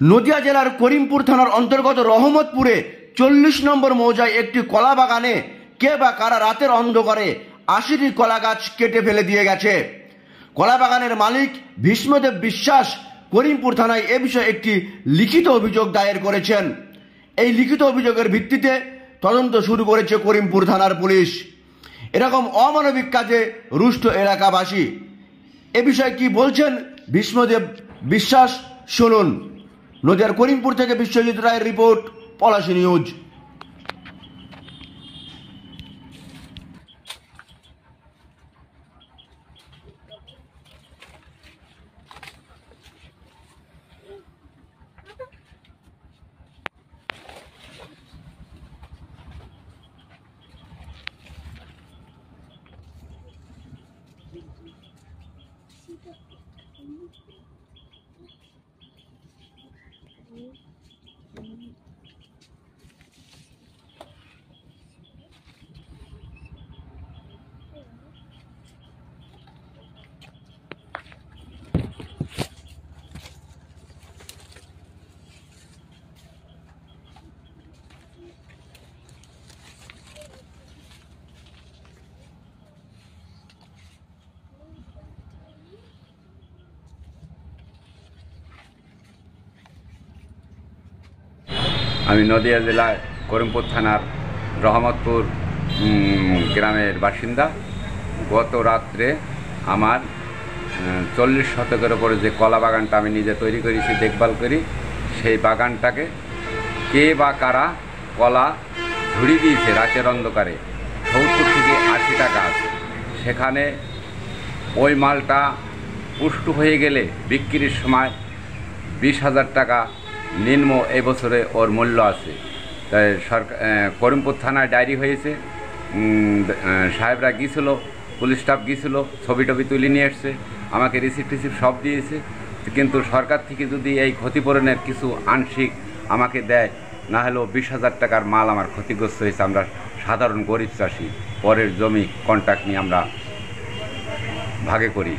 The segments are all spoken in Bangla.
নদিয়া জেলার করিমপুর থানার অন্তর্গত রহমতপুরে 40 নম্বর মৌজায় একটি কলা বাগানে কে বা কারা রাতের অন্ধকারে 80টি কলা গাছ কেটে ফেলে দিয়ে গেছে। কলা বাগানের মালিক ভীষ্মদেব বিশ্বাস করিমপুর থানায় এ বিষয়ে একটি লিখিত অভিযোগ দায়ের করেছেন। এই লিখিত অভিযোগের ভিত্তিতে তদন্ত শুরু করেছে করিমপুর থানার পুলিশ। এরকম অমানবিক কাজে রুষ্ট এলাকাবাসী। এ বিষয়ে কি বলছেন ভীষ্মদেব বিশ্বাস শুনুন। নদিয়ার করিমপুর থেকে বিশ্বজিৎ রায়ের রিপোর্ট, পলাশী নিউজ। আমি নদিয়া জেলার করিমপুর থানার রহমতপুর গ্রামের বাসিন্দা। গত রাত্রে আমার 40 শতকের ওপরে যে কলা বাগানটা আমি নিজে তৈরি করেছি, দেখভাল করি, সেই বাগানটাকে কে বা কারা কলা ঝুড়ি দিয়েছে রাতের অন্ধকারে। 70 থেকে 80টা গাছ, সেখানে ওই মালটা পুষ্ট হয়ে গেলে বিক্রির সময় 20,000 টাকা নিম্ন এই বছরে ওর মূল্য আছে। তাই সরকার করিমপুর থানায় ডায়েরি হয়েছে, সাহেবরা গিয়েছিল, পুলিশ স্টাফ গিয়েছিল, ছবি টবি তুলে নিয়ে এসছে, আমাকে রিসিপ্ট সব দিয়েছে। কিন্তু সরকার থেকে যদি এই ক্ষতিপূরণের কিছু আংশিক আমাকে দেয়, না হলেও 20,000 টাকার মাল আমার ক্ষতিগ্রস্ত হয়েছে। আমরা সাধারণ গরিব চাষি, পরের জমি কন্ট্রাক্ট নিয়ে আমরা ভাগে করি,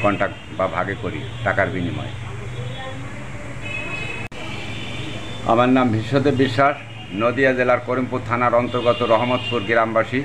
কন্ট্রাক্ট বা ভাগে করি টাকার বিনিময়ে। আমার নাম ভীষ্মদেব বিশ্বাস, নদিয়া জেলার করিমপুর থানার অন্তর্গত রহমতপুর গ্রামবাসী।